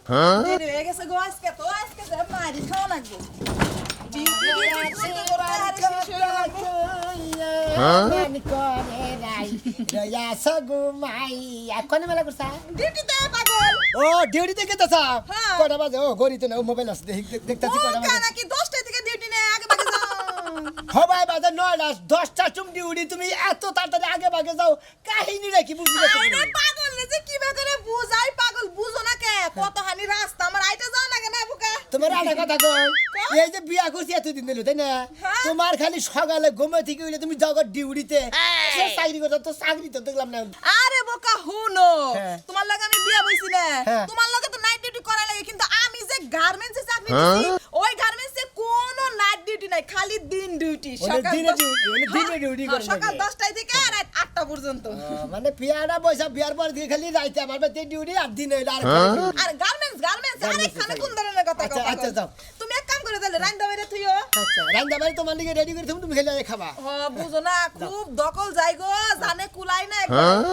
দেরি হয়ে গেছে গো আজকে তো আজকে যে মারি খাওয়া লাগবে ডিউটি করতে করতে আর শেষ হয়ে লাগবে মন করে নাই রয়া সগুমাই এখন মেলা করছা ডিউটিতে পাগল ও ডিউটি থেকে তো সব হ্যাঁ। কটা বাজে ও ঘড়িতে না মোবাইল আছে দেখতাছি কটা বাজে নাকি 10টা থেকে ডিউটি নেই আগে ভাগে যাও হবাই বাজে 9টা 10টা চুম ডিউটি তুমি এত তাড়াতাড়ি আগে ভাগে যাও কাহিনীটা কি বুঝলি আরে পাগল রে যে কি করে বুঝাই পাগল বুঝো না কে কত হানি রাস্তা আমার আইটা যাও না কেন বুকা তোমার একটা কথা কই এই যে বিয়া করছি এতদিন দিল তাই না হ্যাঁ। তোমার খালি সকালে ঘুমে থেকে হইলে তুমি যাও ডিউটিতে সে চাকরি করতে তো চাকরি তো দেখলাম না আরে বোকা হুনো হ্যাঁ। তোমার লগে আমি বিয়া বইছি না হ্যাঁ। তোমার লগে তো নাইট ডিউটি করা লাগে কিন্তু আমি যে গার্মেন্টসে চাকরি করছি ওই গার্মেন্টসে কোনো নাইট ডিউটি নাই খালি দিন ডিউটি দিনে ডিউটি করে সকাল 10টায় থেকে রাত 8টা পর্যন্ত মানে বিয়াটা বৈশা বিয়ার পর দিয়ে খালি রাইতে আমার বাড়িতে ডিউটি আর দিনে হইলে আর আর গার্মেন্টস আরে খানে কোন ধরনের কথা আচ্ছা, আচ্ছা, যাও। তুমি এক কাম করে তাহলে রাইন্দা বাইরে থইও আচ্ছা রান্না বাড়ি তোমার লিগে রেডি করে তুমি খেলে খাবা বুঝো না খুব দকল যাই গো জানে কুলাই না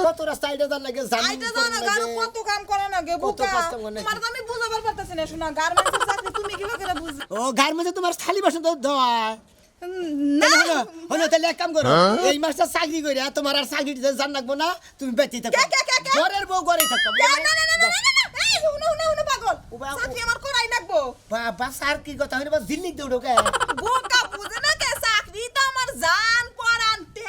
কত রাস্তা আইটা জান লাগে জানি আইটা জানো গার কত কাম করে না গে কত বুকা কষ্ট করে না। তোমার তো আমি বুঝাবার পারতাছি না শোনা গার্মেন্টসের চাকরি তুমি কি করে বুঝ ও ঘর মধ্যে তোমার থালি বাসন তো দেওয়া না হলো তাহলে এক কাম করো এই মাসটা চাকরি করে তোমার আর চাকরি দিতে জান লাগবো না তুমি বেঁচে থাকো কে? ঘরের বউ ঘরেই থাকো না এই হুনো পাগল চাকরি আমার করাই লাগবো বাবা স্যার কি কথা হইলো বাস দিল্লি দৌড়ো কে বোকা বুঝে না কে চাকরি তো আমার জান পরান তে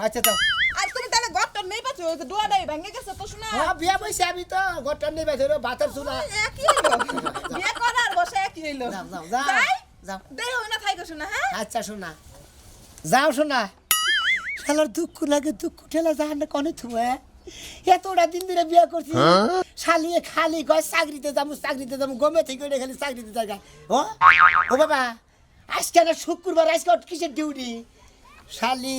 আচ্ছা তো আর তুমি তাহলে গট্টর নেই পাচ্ছো ওই ডোয়াটাই ভেঙে গেছে তো শোনা হ্যাঁ বিয়া বসে আমি তো গোটা নেই বেঁচে ভাতের চুলা একই হইলো বিয়ে করার বসে একই হইলো যাও যাও যাও যাই যাও দেই হই না থাইকো শোনা হ্যাঁ আচ্ছা শোনা যাও শোনা শালার দুঃখ লাগে দুঃখ ঠেলা জাহান্নে কনে থুয়ে এতটা দিন ধরে বিয়ে করছি শালিয়ে খালি কয় চাকরিতে যাবো গমে থেকে ওইটা খালি চাকরিতে জায়গা ও বাবা আজকে না শুক্রবার আজকে কিসের ডিউটি শালি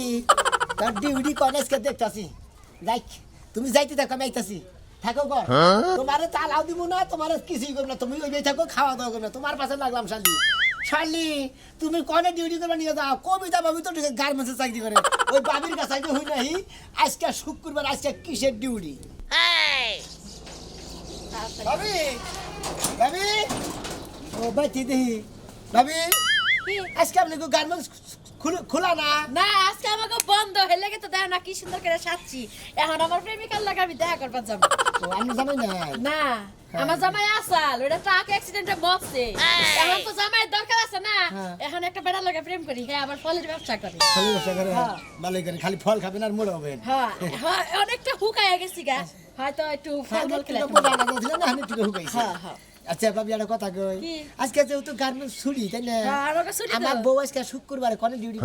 তার ডিউটি কনে আজকে দেখতাছি যাই তুমি যাইতে থাকো আমি আইতাছি থাকো গো তোমার চালাও দিব না তোমার কিছুই করবো না তুমি ওই থাকো খাওয়া দাওয়া করবে না তোমার পাশে লাগলাম শালি শালি তুমি কনে ডিউটি করবে নিয়ে যাও কবিতা ভাবি তো গার্মেন্টসে চাকরি করে ওই বাবির কাছে আগে হই নাই আজকে শুক্রবার আজকে কিসের ডিউটি ভাবি ভাবি ও বাইতি দেহি ভাবি আজকে আপনি গার্মেন্টস খোলা না না আজকে আমাকে বন্ধ হইলে তো দেখ না কি সুন্দর করে সাচ্ছি এখন আমার প্রেমিকার লাগে আমি দেখা করবার যাবো তো আমি জানি নাই না আমার জামাই আসাল ওটা ট্রাক অ্যাক্সিডেন্টে মরছে এখন তো জামাইয়ের দরকার আছে না হ্যাঁ। এখন একটা বেড়া লাগে প্রেম করি হ্যাঁ আবার ফলের ব্যবসা করে খালি বসে করে ভালোই করে খালি ফল খাবেন আর মোড় হবেন হ্যাঁ হ্যাঁ, অনেকটা হুকায় গেছি গা হয়তো একটু ফল ফল খেলে হ্যাঁ হ্যাঁ আচ্ছা ভাবি একটা কথা কই কি? আজকে যেহেতু গার্মেন্টস ছুটি তাই না হ্যাঁ, আমাকে ছুটি আমার দাও। বউ আজকে শুক্রবারে কোন ডিউটি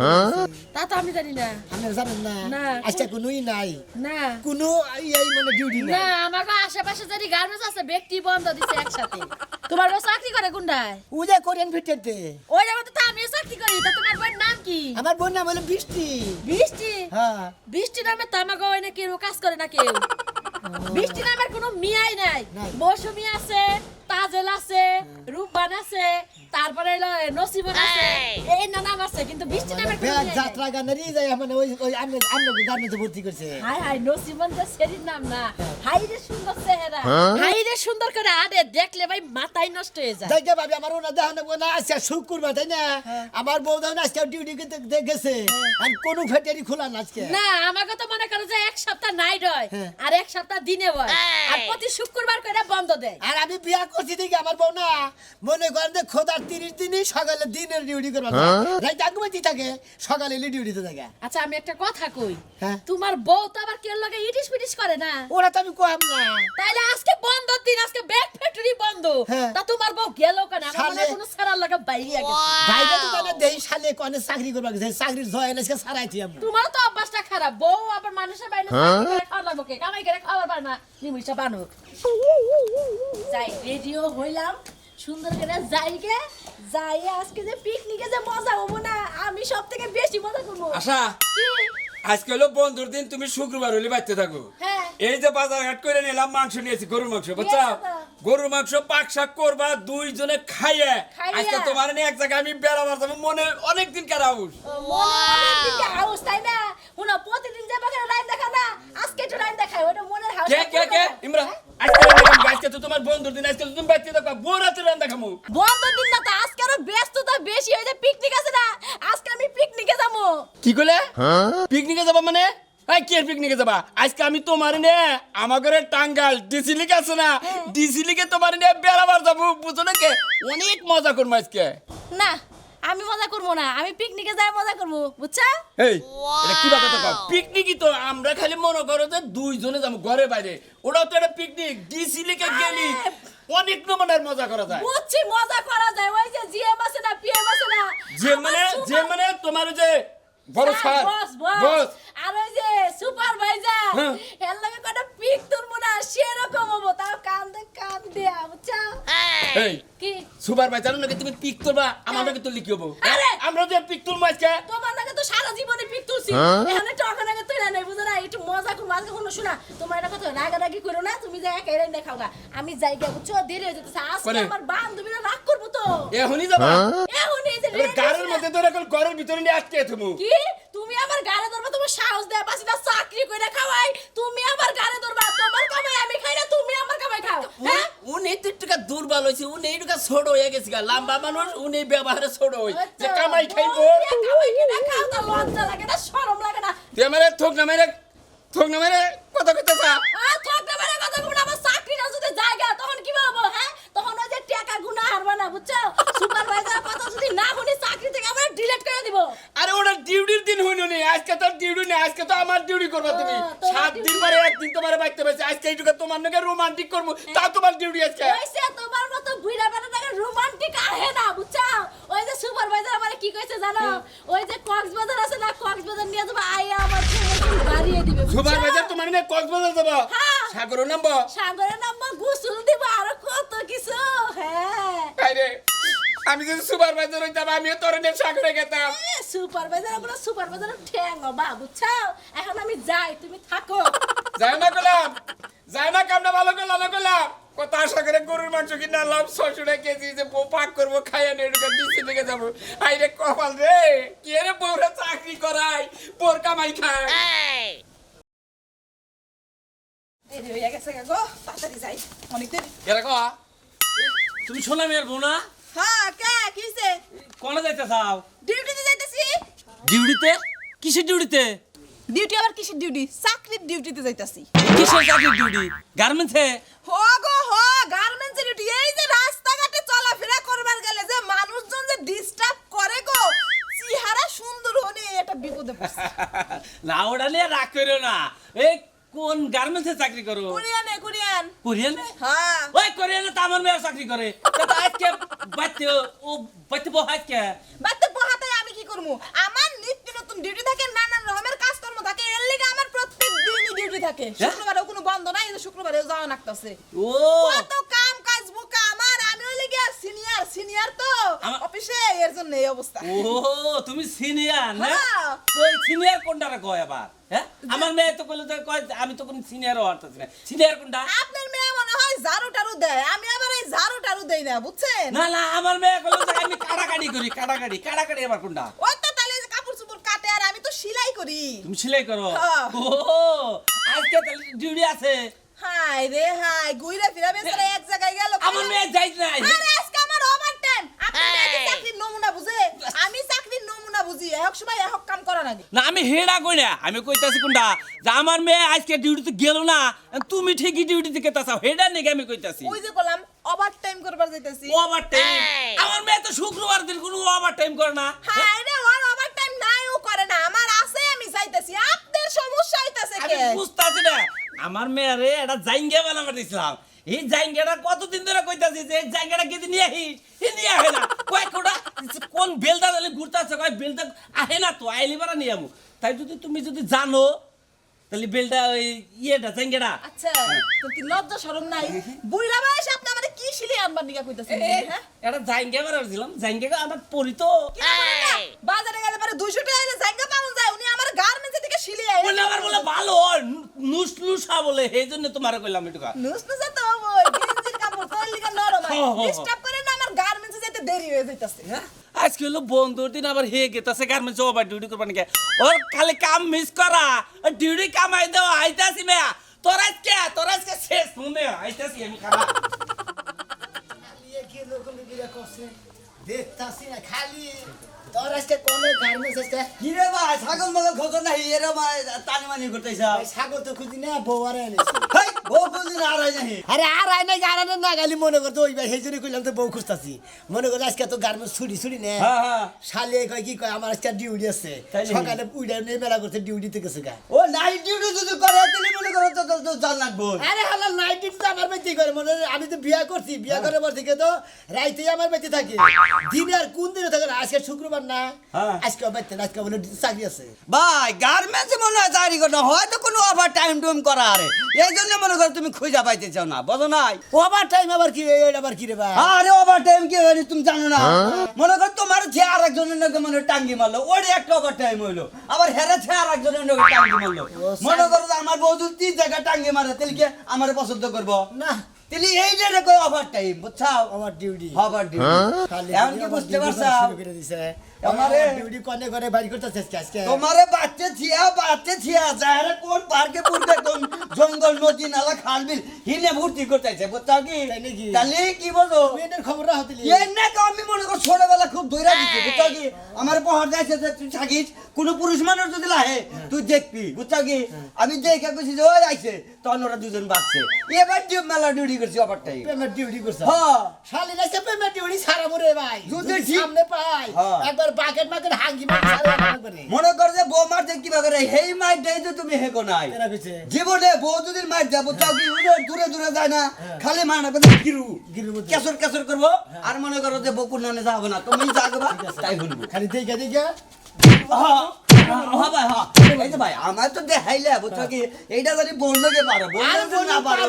তা তো আমি জানি না আপনারা জানেন না না। আজকে কোনোই নাই না কোনো এই মানে ডিউটি না নাই আমাকে আশেপাশে যদি গার্মেন্টস আছে ব্যক্তি বন্ধ দিছে একসাথে তোমার বউ চাকরি করে কোনটায় উদে কোরিয়ান ফিটেতে ওই যাবো তো আমিও চাকরি করি তা তোমার বোনের নাম কি আমার বোন নাম হলো বৃষ্টি বৃষ্টি হ্যাঁ বৃষ্টি নামে তামাগো হয় না কেউ কাজ করে না কেউ বৃষ্টি নামের কোনো মিয়াই নাই নাই। মৌসুমি আছে তাজেল আছে রূপবান আছে তারপরে হলো নসিবন আছে এই না নাম আছে কিন্তু বৃষ্টি মানে নামের কোনো ব্যাগ মিয়াই নাই। যাত্রা গানেরই যায় মানে ওই ওই আমি গার্মেন্টসে ভর্তি করছে হাই হাই নসিবন তো সেরির নাম না হাই রে সুন্দর চেহারা হাই রে সুন্দর করে আরে দেখলে ভাই মাথায় নষ্ট হয়ে যায় দেখে ভাবি আমার ওনা দেখানো না আজকে শুক্রবার তাই না আমার বউ দেখুন আজকে ডিউটি গেছে আর কোনো ফ্যাক্টরি খোলা না আজকে না আমাকে তো মনে করো যে এক সপ্তাহ নাইট হয় হ্যাঁ। আর এক সপ্তাহ দিনে হয় আর প্রতি শুক্রবার করে বন্ধ দেয় আর আমি বিয়া করছি দেখি আমার বউ না মনে করেন যে খোদার 30 দিনই সকালে দিনের ডিউটি করবা রাইতে আগমতি থাকে সকালে ডিউটিতে থাকে আচ্ছা আমি একটা কথা কই হ্যাঁ। তোমার বউ তো আবার কেউ লগে ইটিস পিটিস করে না ওরা তো আমি কম না তাইলে আজকে বন্ধ দিন আজকে ব্যাগ ফ্যাক্টরি বন্ধ হ্যাঁ। তা তোমার বউ গেল কেন আমার মনে হয় শালে। কোনো সারার লাগে বাইরে গেছে ভাইটা তো জানে দেই শালে কোনে চাকরি করবা গেছে চাকরির জয় আজকে সারাইছি আমি তোমার তো অভ্যাসটা খারাপ বউ আবার মানুষের বাইরে চাকরি করে খাওয়া লাগবে কে কামাই করে খাওয়ার পার না নিমিষা বানো যাই রেডিও হইলাম সুন্দর করে যাইগে যাই আজকে যে পিকনিকে যে মজা হবো না আমি সব থেকে বেশি মজা করবো আশা কি আজকে হলো বন্ধুর দিন তুমি শুক্রবার হলে বাড়তে থাকো হ্যাঁ। এই যে বাজার হাট করে নিলাম মাংস নিয়েছি গরুর মাংস বুঝছো গরুর মাংস পাক শাক করবা দুইজনে খাইয়ে খাইয়া। আজকে তোমার নিয়ে এক জায়গায় আমি বেড়াবার যাবো মনে অনেকদিন কারাউস হাউস তাই না প্রতিদিন যাবে রাইন দেখা না আজকে একটু রাইন দেখায় ওটা মনের হাউস কে ইমরা আজকে রান্না খামু, আজকে তো তোমার বন্ধুর দিন, আজকে তো তুমি বাচ্চা দেখো, বউ রাতে রান্না খামু। বন্ধ দিন না তো আজকে আরো ব্যস্ততা বেশি হয়ে যায়, পিকনিক আছে না, আজকে আমি পিকনিকে যাবো। কি কইলে? পিকনিকে যাবা মানে? এই কি পিকনিকে যাবা? আজকে আমি তোমার নে আমার ঘরে টাঙ্গাল ডিসিলিক আছে না, ডিসিলিকে তোমার নে বেড়াবার যাবো, বুঝো না কে? অনেক মজা করবো আজকে। না আমি মজা করবো না, আমি পিকনিকে যাই মজা করবো, বুঝছা? এই এটা কি কথা তো? পিকনিকই তো আমরা খালি মনে করো যে দুইজনে যাবো ঘরে বাইরে, ওটাও তো একটা পিকনিক। ডিসিলিকে গেলি অনেক নমুনার মজা করা যায়। বুঝছি মজা করা যায়, ওই যে জিএম আছে না, পিএম আছে না, যে মানে তোমার যে বড় স্যার বস বস বস আর ওই যে সুপারভাইজার, হ্যাঁ। এর লাগে কটা পিক তুলবো না, সেরকম হবো, তাও কান দেয়া, বুঝছা? এই কি সুপারভাইজার নাকি তুমি পিক তুলবা, আমার নাকি তুললি কি হবো? আরে! আমরা যে পিক তুলবো আজকে, তোমার নাকি তো সারা জীবনে পিক তুলছি, এখানে টাকা নাকি তুইলা নাই, বুঝো না? একটু মজা করবো আজকে। কোনো শোনা, তোমার এটা কথা রাগারাগি করো না, তুমি যাই একাই রান্না খাও গা, আমি যাই গা, বুঝছো? দেরি হয়ে যেতেছে আজকে, কোনে? আমার বান্ধবীরা রাগ করবো তো। এখনই যাবা? এখন এই যে তাহলে ready গাড়ির আছে না? মধ্যে ধরে ঘরের ভিতরে নিয়ে আটকে তুমি। কি তুমি আমার গাড়ি ধরবা? তোমার সাহস দেয়া পাছি না, চাকরি কইরা খাওয়াই, তুমি আমার গাড়ি ধরবা? তোমার কামাই আমি খাই না, তুমি আমার কামাই খাও, হ্যাঁ? উনি তো একটু দুর্বল হয়েছে, উনি একটু ছোট হয়ে গেছে, লম্বা মানুষ, উনি ব্যবহারে ছোট হই যে কামাই খাইবো। কামাই কিনা খাও, তো লজ্জা লাগে না, শরম লাগে না? তুই আমার থোক না মেরে কথা কইতেছা। ঠকতে পারে কথা বলবো না, আমার চাকরিটা যদি জায়গা তখন কি বলবো, হ্যাঁ? তখন ওই যে টাকা গুনা হারবা না, বুঝছো? সুপারভাইজার কথা যদি না শুনি চাকরি থেকে আমরা ডিলিট করে দিব। আরে ওটা ডিউটির দিন হইল নি, আজকে তো ডিউটি নেই, আজকে তো আমার ডিউটি করবা তুমি। তোমার 7 দিন পরে একদিন তোমার বাইতে পারছে, আজকে এইটুকু তোমার নাকি রোমান্টিক করবো, তা তোমার ডিউটি আজকে। ওইসে তোমার মতো বুইড়া বেটাটাকে রোমান্টিক আহে না, বুঝছো? ওই যে সুপারভাইজার আমারে কি কইছে জানো? ওই যে কক্সবাজার আছে না, কক্সবাজার নিয়ে যাবো, আইয়া আমার ছেলেকে বাড়িয়ে দিবে, বুঝছো? সুপারভাইজার তোমার নিয়ে কক্সবাজার যাবো, হ্যাঁ। সাগর নামবো। সাগরের নাম্বার গোসল দিব, আরো কত কিছু, হ্যাঁ। আরে আমি যদি সুপারভাইজার হইতাম, আমিও তোর নিয়ে সাগরে গেতাম। সুপারভাইজার বলে সুপারভাইজার ঠ্যাং বা, বুঝছো? এখন আমি যাই, তুমি থাকো। যায় না করলাম, যায় না, কামটা ভালো করলাম না করলাম। কত আশা করে গরুর মাংস কিনে আনলাম 600 টাকা কেজি, যে বউ পাক করবো, খাইয়া নিয়ে ঢুকে ডিসি থেকে যাবো। আইরে কপাল রে, কি রে বউরা চাকরি করাই, বোর কামাই খায়। দেরি হয়ে গেছে গো, তাড়াতাড়ি যাই, অনেক দেরি। এরা কয়া তুমি শোনা মেয়ের বউ না? হ্যাঁ কে কিছে? কোনে যাইতে চাও? ডিউটিতে যাইতেছি। ডিউটিতে? কিসের ডিউটিতে? ডিউটি আবার কিসের ডিউটি? চাকরির ডিউটিতে যাইতাছি। কিসের চাকরির ডিউটি? গার্মেন্টসে? হো গো হো, গার্মেন্টসের ডিউটি। এই যে রাস্তাঘাটে চলাফেরা করবার গেলে যে মানুষজন যে ডিস্টার্ব করে গো, চেহারা সুন্দর হলে এটা বিপদে পড়ছে। না ওটা নিয়ে রাগ করো না। এই কোন গার্মেন্টসে চাকরি করো? কোরিয়ানে কোরিয়ান। কোরিয়ানে? হ্যাঁ ওই কোরিয়ানে তো আমার মেয়ে চাকরি করে। তা তো আজকে বাচ্চা ও বাচ্চা বউ আজকে বাতে পোহাতে আমি কি করবো? আমার নিত্য নতুন ডিউটি থাকে, নানান রকমের কাজকর্ম থাকে, এর লেগে আমার প্রত্যেক দিনই ডিউটি থাকে। শুক্রবারেও কোনো বন্ধ নাই, এই যে শুক্রবারেও যাওয়া লাগতাছে। ও কত কাম কাজ বোকা আমার, আমি হইলে গিয়া সিনিয়র তো অফিসে, এর জন্য এই অবস্থা। ও তুমি সিনিয়র না? হ্যাঁ। ওই সিনিয়র কোনটারে কয় আবার? হ্যাঁ আমার মেয়ে তো কইলো যে কয় আমি তো কোন সিনিয়রও হরতাছি না। সিনিয়র কোনটা? আপনার মেয়ে মনে হয় ঝাড়ু টাড়ু দেয়, আমি আবার এই ঝাড়ু টাড়ু দেই না, বুঝছেন? না না আমার মেয়ে কইলো যে আমি কাটাকাটি করি, কাটাকাটি আবার কোনটা? ওই তো তাহলে যে কাপড় চোপড় কাটে, আর আমি তো সেলাই করি। তুমি সেলাই করো? হ্যাঁ। ও আজকে তাহলে ডিউটি আছে। হাই রে হাই, ঘুরে ফিরে বেচারা এক জায়গায় গেল। আমার মেয়ে যাইত নাই। আরে আজকে আমার ওভারটাইম। আপনি নাকি চাকরির নমুনা বুঝে? আমি চাকরির নমুনা বুঝি, এক সময় এক কাম করা নাকি। না আমি হেডা কই না, আমি কইতাছি কোনটা যে আমার মেয়ে আজকে ডিউটিতে গেল না, তুমি ঠিকই ডিউটিতে গেতাছাও, হেডা নাকি আমি কইতাছি। ওই যে বললাম ওভারটাইম করবার যাইতাছি। Over time? আমার মেয়ে তো শুক্রবার দিন কোনো ওভার টাইম করে না। হাই রে, ওর ওভারটাইম নাই, ও করে না, আমার আছে, আমি যাইতাছি। আপনার সমস্যা হইতাছে আমি কে? বুঝতাছি না, আমার মেয়েরে একটা জাইঙ্গা বানাবার দিছিলাম, এই জাইঙ্গাটা কতদিন ধরে কইতাছি যে এই জাইঙ্গাটা কেটে নিয়ে আহিস, এ নিয়ে আহে না। কয় কোটা কোন বেলদা তাহলে ঘুরতে আছে, কয় বেলদা আহে না তো, আইলি বারা নিয়ে আমু। তাই তুমি যদি জানো তাহলে বেলটা ওই ইয়েটা জাইঙ্গাটা। আচ্ছা, তো কি লজ্জা শরম নাই? বুইড়া বয়সে আপনি আমারে কি শিলি আনবার নিগা কইতাছেন? হ্যাঁ? এটা জাইঙ্গা বানাবার দিলাম, জাইঙ্গা আমার পরিতো। কি আমার না? বাজারে গেলে পরে 200 টাকা এলে জায়গা পাওয়া যায়, উনি আমার গার্মেন্টস থেকে শিলি আইছে। বলে আমার বলে ভালো নুস নুসা বলে, এই জন্য তোমার কইলাম একটু। নুস নুসা তো হবই, গেঞ্জির কাপড় তোর লিগা নরম হয়। হ্যাঁ, হ্যাঁ, ডিস্টার্ব করে না, আমার গার্মেন্টসে যেতে দেরি হয়ে যাইতাছে। আজকে হলো বন্ধুর দিন, আবার হে গেতাছে গার্মেন্টস ওভার ডিউটি করবা নাকি? ওর খালি কাম মিস করা, ডিউটি কামাই দেওয়া আইতাছি মেয়া। তোর আজকে শেষ মনে আইতাছি আমি খারাপ খালি কি রকম বিয়ে করছে দেখতাছি না খালি তোর আজকে কোনে গার্মেন্টস আছে কি রে ভাই ছাগল মগল খোঁজো না এরা টানি মানি করতেছ ভাই ছাগল তো খুঁজি না বউ আর এনেছি হেই বউ খুঁজি না আর নাই আরে আর আয় নাই গারানে না গালি মনে করতো ওই ভাই সেই জন্য কইলাম তো বউ খুঁজতাছি মনে করে আজকে তো গার্মেন্টস ছুটি নে হ্যাঁ হ্যাঁ শালে কয় কি কয় আমার আজকে ডিউটি আছে তাই নাকি? সকালে উইডা নিয়ে মেলা করতে ডিউটিতে গেছে গা ও নাইট ডিউটি যদি করে তাহলে মনে করো তো জান লাগবো আরে হালা নাইট ডিউটি তো আমার বেঁচে করে মনে হয় আমি তো বিয়া করছি বিয়া করার পর থেকে তো রাইতেই আমার বেঁচে থাকে দিনে আর কোন দিনে থাকে না আজকে শুক্রবার না হ্যাঁ। আজকে বেঁচে না আজকে বলে চাকরি আছে ভাই গার্মেন্টস মনে হয় চাকরি করতে হয়তো কোনো ওভার টাইম টুম করা আরে এই জন্য মনে করো তুমি খুঁজা পাইতে চাও না বুঝো নাই ওভার টাইম আবার কি এটা আবার কি রে ভাই আরে ওভার টাইম কি হয় তুমি জানো না মনে করো তোমার যে আর একজনের নাকি মনে হয় টাঙ্গি মারলো ওরে একটা ওভার টাইম হইলো আবার হেরে ছে আর একজনের নাকি টাঙ্গি মারলো মনে করো যে আমার বউ যদি 3 জায়গা টাঙ্গি মারে তাহলে কি আমার পছন্দ করবো না তাহলে এই যে কই ওভার টাইম বুঝছাও আমার ডিউটি ওভার ডিউটি এখন কি বুঝতে পারছো আমারে ডিউটি কোনে করে বাড়ি করতেছে আজকে তোমারে বাচ্চা ছিয়া যারে কোন পার্কে পুরবে কোন জঙ্গল নদী নালা খাল বিল হিনে ভর্তি করতেছে বুঝছাও কি তাই নাকি? তাহলে কি বলো মেয়েদের খবর রাখতে এনে তো আমি মনে করি ছোটবেলা খুব দৌড়া দিচ্ছি বুঝছাও কি আমার পহর যাইছে যে তুই থাকিস কোন পুরুষ মানুষ যদি লাহে তুই দেখবি বুঝছাও কি আমি দেখে কইছি যে ওই আইছে তখন ওরা দুজন বাঁচছে এবার মেলা ডিউটি করছি ওভারটাইম পেমেন্ট ডিউটি করছে হ্যাঁ শালি নাইছে পেমেন্ট ডিউটি সারা মরে ভাই যদি যদি ঠিক- সামনে পাই হ্যাঁ। একবার বাকেট হাঙ্গি মারি সারা করে মনে কর যে বউ মার দেখ কিবা করে হেই মার দেই তো তুমি হেগো নাই এরা কইছে জীবনে বউ যদি মার যাবো তাও কি দূরে দূরে যায় না খালি মার না গিরু গিরুর মধ্যে। কেসর করবো আর মনে করো যে বউ কোননে যাবো না তুমি যাগবা তাই বলবো খালি দেখা হ্যাঁ হ্যাঁ ভাই হ্যাঁ এই যে ভাই আমার তো দেখাইলে বুঝছো কি এইটা যদি বললোকে পারো আর বললো না পারো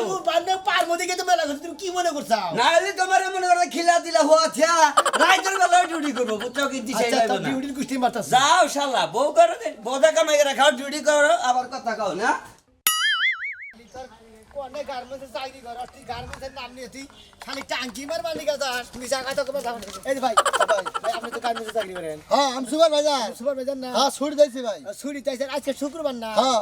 পারবো দেখে তো মেলা করছে তুমি কি মনে করছো না হলে তোমার মনে করো খিলা দিলা হওয়া থিয়া রাইতের বেলা ডিউটি করবো বুঝছো কি দিশাই আচ্ছা পাইবো তো না ডিউটির কুস্তি মারতাছে যাও শালা বউ করো বউদা কামাই রাখাও ডিউটি করো আবার কথা কও না কোনে গার্মেন্টসে চাকরি কর তুই গার্মেন্টসের নাম নিয়ে তুই খালি টাঙ্কি মার মালিক আছিস তুমি জায়গা তো কবে যাবেন এই যে ভাই আপনি তো গার্মেন্টসে চাকরি করেন হ্যাঁ আমি সুপারভাইজার সুপারভাইজার না হ্যাঁ ছুটি দিয়েছি ভাই ছুটি তাইছে আজকে শুক্রবার না হ্যাঁ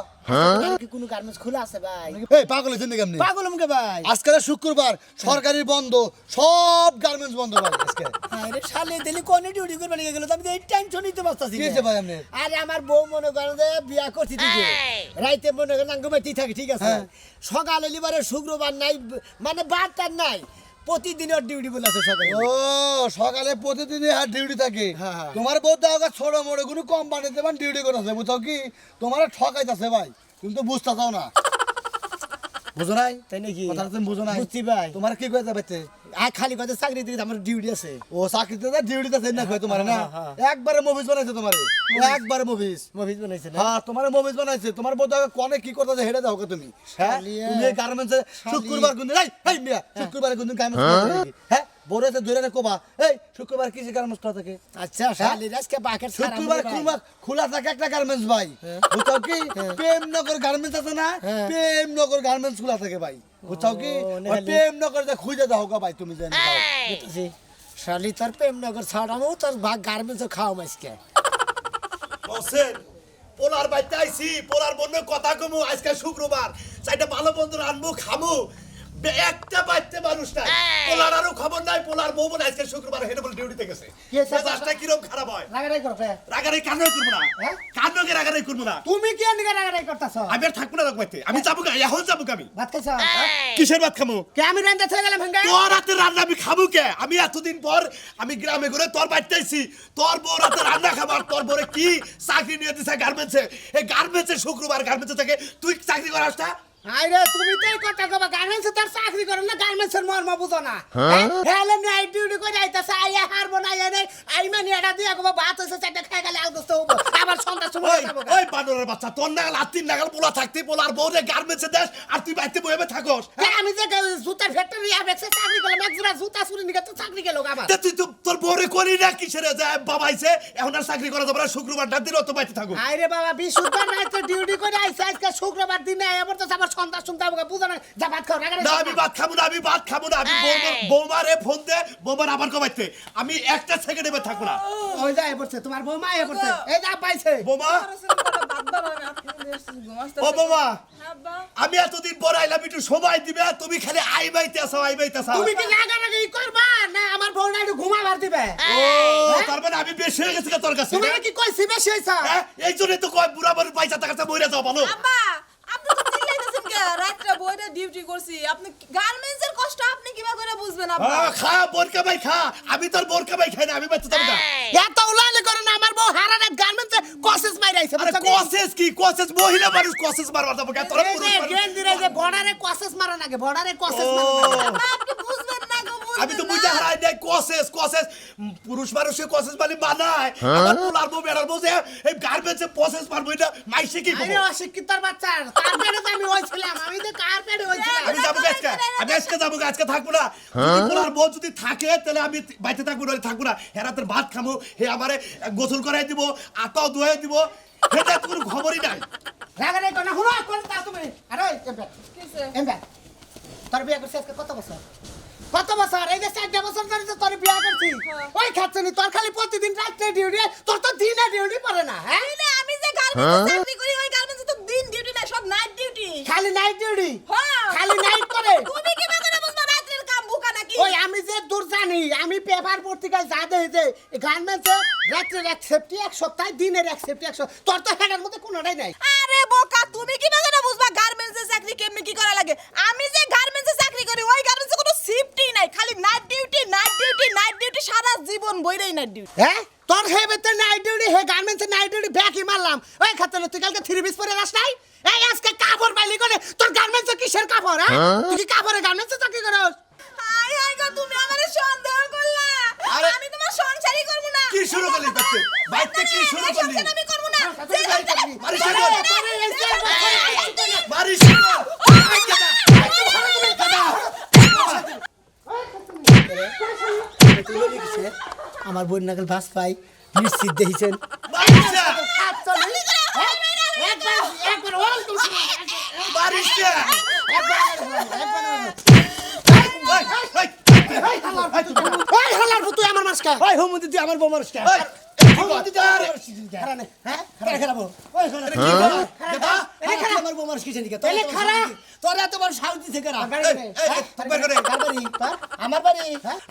কি কোনো গার্মেন্টস খোলা আছে ভাই এই পাগল হয়েছেন নাকি আপনি পাগল মুখে ভাই আজকে শুক্রবার সরকারি বন্ধ সব গার্মেন্টস বন্ধ ভাই আজকে আরে শালে দিলি কোনে ডিউটি করবে নিয়ে গেল আমি তো এই টেনশনই তো বাঁচতাছি কি হয়েছে ভাই আপনি আরে আমার বউ মনে করেন যে বিয়া করছি ঠিক রাইতে মনে করেন আঙ্গুমাইতেই থাকি ঠিক আছে সকালে লিবারে শুক্রবার নাই মানে বারটার নাই প্রতিদিনের ডিউটি বলে আছে সকালে ও সকালে প্রতিদিনই আর ডিউটি থাকে হ্যাঁ, হ্যাঁ। তোমার বলতে হবে ছোট মোড়ে কোনো কোম্পানিতে মানে ডিউটি করতেছে বুঝছো কি তোমার ঠকাইতেছে ভাই তুমি তো বুঝতে চাও না বুঝো নাই তাই নাকি কথাটা তুমি বুঝো নাই বুঝছি ভাই তোমার কি কইতে পারছে আর খালি কথা চাকরি দিকে আমার ডিউটি আছে ও চাকরিতে ডিউটিতে না কই তোমার না হ্যাঁ, একবারে মুভিজ বানাইছে তোমারে একবারে মুভিজ মফিজ বানাইছে না হ্যাঁ তোমার মুভিজ বানাইছে তোমার বলতে হবে কোনে কি করতেছে হেডে দাও তুমি হ্যাঁ শালিয়া। তুমি এই গার্মেন্টসে শুক্রবার কোন দিন এই মিয়া শুক্রবার কোন দিন গার্মেন্টস হ্যাঁ বড়তে দূরে কোবা এই শুক্রবার কিসে গার্মেন্টস থাকে আচ্ছা শালি আজকে বাকেট সারা শুক্রবার খোলা থাকে একটা গার্মেন্টস ভাই বুঝছো কি প্রেমনগর গার্মেন্টস আছে না হ্যাঁ। প্রেমনগর গার্মেন্টস খোলা থাকে ভাই বুঝছো কি ও, ওই নেহালি। প্রেমনগর যে খুঁজে দাও গা ভাই তুমি জানো দেখতেছি শালি তোর প্রেমনগর ছাড়ামো তোর ভাগ গার্মেন্টস খাও মাসকে বসেন পোলার বাইতে আইছি পোলার বন্ধু কথা কমু আজকে শুক্রবার চাইটা ভালো বন্ধু আনবো খামু একটা বাইতে মানুষ নাই পোলার আরো খবর নাই পোলার বউ বোন আজকে শুক্রবার হেডে বলে ডিউটিতে গেছে কি হয়েছে? মেজাজটা কিরকম খারাপ হয় রাগারাগি করতে রাগারাগি কান্নাই করবো না হ্যাঁ? কান্নাকে রাগারাগি করবো না তুমি কি আনি রাগারাগি করতাছ আমি আর থাকবো না রাখবাইতে আমি যাবো গা এখন যাবো গা আমি ভাত খাইছ কিসের ভাত খামু কে আমি রান্না থেকে গেলাম ভাঙ্গা তোর হাতে রান্না আমি খাবো কে আমি এতদিন পর আমি গ্রামে ঘুরে তোর বাড়িতে আইছি তোর বউর হাতে রান্না খাবো আর তোর বউরে কি চাকরি নিয়ে দিছে গার্মেন্টসে এই গার্মেন্টসে শুক্রবার গার্মেন্টসে থেকে তুই চাকরি করাস না আরে তুমি তো এই কথা কবা গার্মেন্টসে তার চাকরি করো না গার্মেন্টসের মর্ম বুঝো না হেলে নাইট ডিউটি করে আইতাছে আইয়া হারবো না আইয়া নাই আই মানে এটা দিয়া কবা ভাত হইছে চারটা খাই গেলে আলগস্ত হবো আবার সন্ধ্যার সময় ওই যাবো ওই বানরের বাচ্চা তোর নাগাল আর তিন নাগাল পোলা থাকতে পোলা আর বউরে গার্মেন্টসে দেশ আর তুই বাড়িতে বইবে থাকস আমি যে জুতার ফ্যাক্টরি আবেক্সে চাকরি করলাম এক জোড়া জুতা চুরি নিয়ে তো চাকরি গেল আমার তা তুই তো তোর বউরে করি না কিসের যে বাবাইছে এখন আর চাকরি করা যাবে না শুক্রবার দিন অত বাড়িতে থাকো আরে বাবা বিশুদ্ধ রাতে ডিউটি করে আইছে আজকে শুক্রবার দিনে এবার তো আমার সন্ধ্যা শুনতে আমাকে বুঝা না যা ভাত খাও রাগারে না আমি ভাত খাবো না আমি ভাত খাবো না আমি বৌমারে ফোন দে বৌমার আবার কমাইতে আমি একটা সেকেন্ডে বের থাকবো না ওই যা এ পড়ছে তোমার বৌমা এ পড়ছে এই যা পাইছে বৌমা ও বৌমা আমি এতদিন পর আইলাম একটু সময় দিবে তুমি খালি আইবাইতে আসো তুমি কি রাগারাগি করবা না আমার বউটা একটু ঘুমাবার দিবে ও তার মানে আমি বেশি হয়ে গেছি তোর কাছে তুমি কি কইছি বেশি হইছা হ্যাঁ? এই জন্য তো কয় বুড়া বুড়ি পয়সা টাকা মরে যাও ভালো আব্বা আপনি তো চিল্লাইতেছেন কে রাত্রে বইটা ডিউটি করছি আপনি গার্মেন্টসের কষ্ট আপনি কিভাবে করে বুঝবেন আব্বা খা বোরকা ভাই খা আমি তোর বোরকা ভাই খাই না আমি বাচ্চা যাবো না এত উলাইলে করে না আমার বউ হারানে গার্মেন্টসে কসেস মাইরাইছে আরে কসেস মহিলা মানুষ কসেস মারবার যাবো কেন তোর পুরুষ মানুষ গেন্দিরে যে বর্ডারে কসেস মারা নাগে বর্ডারে কসেস মারা আব্বা, আপনি বুঝবেন না গো বুঝবেন আমি তো বুঝা হারাই নাই কসেস পুরুষ মানুষে কসেস মানে মানায় আমার পোলার বউ বেড়ার বউ যে এই গার্মেন্টসে কসেস মারবো এটা মাইসে কি আরে অশিক্ষিতর বাচ্চা তার পেটে তো আমি হইছিলাম আমি তো কার পেটে হইছিলাম আমি যাবো আজকে যাবো আজকে থাকবো না যদি পোলার বউ যদি থাকে তাহলে আমি বাইতে থাকবো না থাকবো না হেরাতের ভাত খাবো হে আমারে গোসল করাই দিব আতাও ধুয়ে দিব এটা তো কোনো খবরই নাই রাগারে কোনা হুনো কোন তা তুমি আরে কিসে? এমবা তোর বিয়া করছিস আজকে কত বছর এই যে 4 বছর ধরে তো তোর বিয়া করছিস ওই খাচ্ছনি তোর খালি প্রতিদিন রাতে ডিউটি তোর তো দিনে ডিউটি পড়ে না হ্যাঁ এই না, আমি যে গার্মেন্টসে চাকরি করি ওই গার্মেন্টসে তো দিন ডিউটি না সব নাইট ডিউটি খালি নাইট ডিউটি হ্যাঁ খালি নাইট করে তুমি কি করে বুঝবা রাত্রের কাম বুকা নাকি ওই আমি যে দূর জানি আমি পেপার পত্রিকায় যা দেখেছে গার্মেন্টসে রাত্রের এক সেফটি এক সপ্তাহ দিনের এক সেফটি এক সপ্তাহ তোর তো হেডের মধ্যে কোনোটাই নাই আরে বোকা তুমি কি করে বুঝবা গার্মেন্টসে চাকরি কেমনে কি করা লাগে আমি যে গার্মেন্টসে চাকরি করি ওই গার্মেন্টসে কোনো শিফটই নাই খালি নাইট ডিউটি সারা জীবন বইরাই নাইট ডিউটি হ্যাঁ তোর হে বেতে নাইট ডিউটি হে গার্মেন্টসে নাইট ডিউটি ব্যাকই মারলাম ওই খাচ্ছনি তুই কালকে 3 পিস পরে রাস নাই এই আজকে কাপড় পাইলি করে তোর গার্মেন্টসে কিসের কাপড় হ্যাঁ তুই কি কাপড়ে গার্মেন্টসে চাকরি করস হাই হাই গো তুমি আমারে সন্দেহ করলা আরে- আমি তোমার সংসারই করব না কি শুরু করলি বাইতে কি শুরু এই করলি সংসার আমি করব না যে সংসার আমি- মারিস না। আরে, মারিস আমার বোন নাগাল ভাস পাই নিশ্চিত দেখিছেন তুই আমার মাসকা তুই আমার বউ মাসকা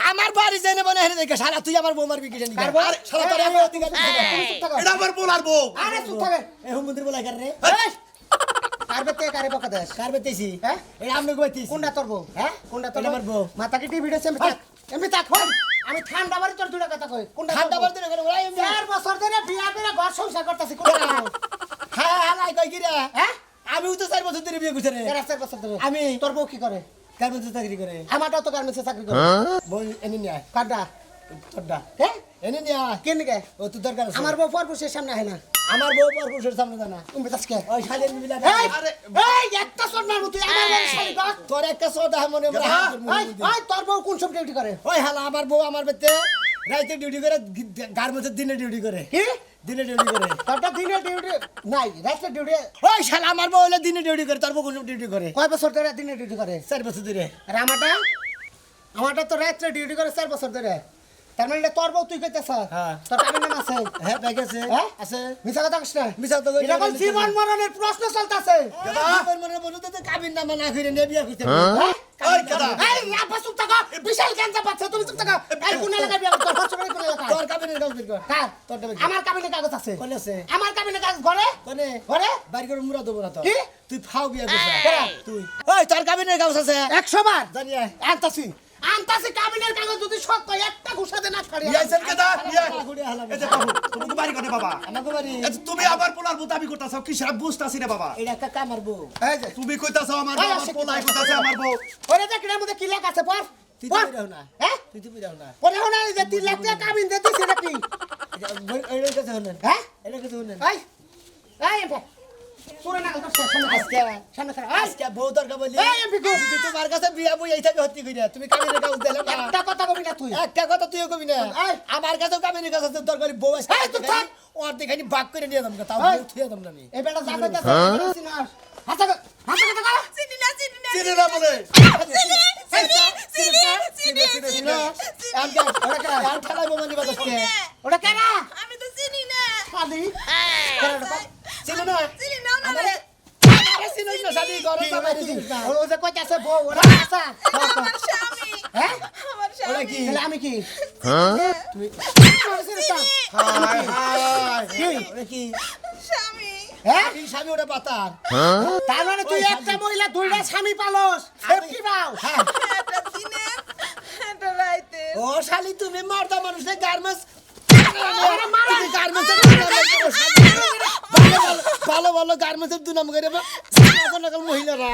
আমার বাড়ি জেনে মনে হয় দেখে সারা তুই আমার বৌমার বিকে জানি এটা আমার বলার বউ আরে চুপ থাকে এ হুমন্দির বলাই কার রে কারবেতে কারে বকা দেশ কারবেতেছি হ্যাঁ এই আমনে কইতিস কোনটা তোর বউ হ্যাঁ কোনটা তোর আমার বউ মাথা কি টিভিতে এমনি তাক হল আমি ঠান্ডা বাড়ি তোর দুটা কথা কই কোনটা ঠান্ডা বাড়ি তোর ওই 4 বছর ধরে বিয়া করে ঘর সংসার করতেছি কোনটা হ্যাঁ হালাই কই কি রে হ্যাঁ আমিও তো 4 বছর ধরে বিয়ে করছি রে। এরা 4 বছর ধরে আমি তোর বউ কি করে গার্মেন্টসে চাকরি করে। আমারটাও তো গার্মেন্টসে চাকরি করে বই এনে নিয়ে আয়। কাডা তোরটা হ্যাঁ এনে নিয়ে আয়। কেন গে ও তো দরকার আছে। আমার বউ পরপুষের সামনে আহে না আমার বউ পর পুরুষের সামনে জানা তুমি তাসকে ওই শালের মিলা এই এই একটা সোনার মতো আমার বউ শালি দক তোর একটা সোদা মনে মনে হাত ধরে ওই মুড়ি ওই তোর বউ কোন সব ডিউটি করে ওই হালা আমার বউ আমার বেতে রাইতে ডিউটি করে গার্মেন্টসের দিনে ডিউটি করে কি দিনে ডিউটি করে তোরটা দিনে ডিউটি নাই রাতে ডিউটি ওই শালা আমার বউ হলে দিনে ডিউটি করে তোর বউ কোন ডিউটি করে কয় বছর ধরে দিনে ডিউটি করে 4 বছর ধরে আর আমারটা তো রাতে ডিউটি করে 4 বছর ধরে তার মানে তোর বউ তুই কইতেছ হ্যাঁ। তোর কাবিন নাম আছে হ্যাঁ ব্যাগ আছে হ্যাঁ? আছে মিছা কথা কইছ না মিছা কথা কই না। এটা কোন জীবন মরণের প্রশ্ন চলতেছে জীবন মনে বলো তো কাবিন নামা না করে নে বিয়া করতে ওই কেদা এই আপা চুপ থাকো বিশাল গাঞ্জা পাচ্ছে তুমি চুপ থাকো এই কোন এলাকায় বিয়া করছ হসপিটালে কোন এলাকায় তোর কাবিনের কাগজ বের কর কার তোরটা বের কর। আমার কাবিনে কাগজ আছে কোন আছে আমার কাবিনে কাগজ ঘরে কোনে ঘরে বাড়ি করে মুরা দেবো না তো কি? তুই ফাও বিয়া করছিস কেডা? তুই ওই তোর কাবিনের কাগজ আছে 100 বার জানি আয়। আনতাছি আনতাছি কাবিনের কাগজ যদি সত্য একটা ঘুষাতে না ছাড়ি ইয়াইছেন কেদা ইয়া ঘুরে হালাবে। এই যে বাবু তুমি তো বাড়ি করে বাবা আমাকে বাড়ি এই যে তুমি আবার পোলার বউ দাবি করতাছ কি সেটা বুঝতাছি না বাবা এটা একটা কামার বউ এই যে তুমি কইতাছ আমার এই বউ আমার আসে পোলাই কইতাছে আমার বউ ওরে দেখ এর মধ্যে কি লেখা আছে পড় তুই পড়। তো বেরাও না হ্যাঁ তুই তো বেরাও না পড়ে হনা যে 3 লাখ টাকা কাবিন দে দিছে নাকি এটা কাছে হলেন হ্যাঁ এটা কাছে হলেন এই এই এমপি পুরো না কথা আজকে সামনে খারাপ আজকে বউ দরকার বলি এই এমপি কো তুই তোমার কাছে বিয়া বই এই থেকে হত্যি কইরা তুমি কাবিনের কাগজ দিলে না একটা কথা কবি না তুই একটা কথা তুইও কবি না এই। আমার কাছেও কাবিনের কাগজ আছে দরকারি বউ আছে এই, তুই থাক। ওর দেখানি বাক করে নিয়ে যাবো তাও এই। বউ থুয়ে যাবো না আমি এই বেটা যা কইতাছে না হাসা হাতে কথা কও চিনি না চিনি না চিনি না বলে চিনি চিনি চিনি চিনি চিনো আমকে ওটা কেরা আর ঠেলাইবো মানে বাতাসকে ওটা কেরা আমি তো চিনি না শালি চিনো না চিনি না না আরে চিনো না শালি ঘরে তো বাইরে চিনিস না ও যে কইতাছে বউ ওরা আসা আমার স্বামী হ্যাঁ আমার ওরা স্বামী কি তাহলে আমি কি তুই হায় হায় কি ওরা কি স্বামী হ্যাঁ এই স্বামী ওটা পাতার তার মানে তুই একটা মহিলা দুইটা স্বামী পালস সেফটি পাও হ্যাঁ একটা দিনে একটা রাইতে ও শালি তুমি মর্দা মানুষের গার্মেন্টস ভালো ভালো গার্মেন্টসের 2 নম্বর করে মহিলারা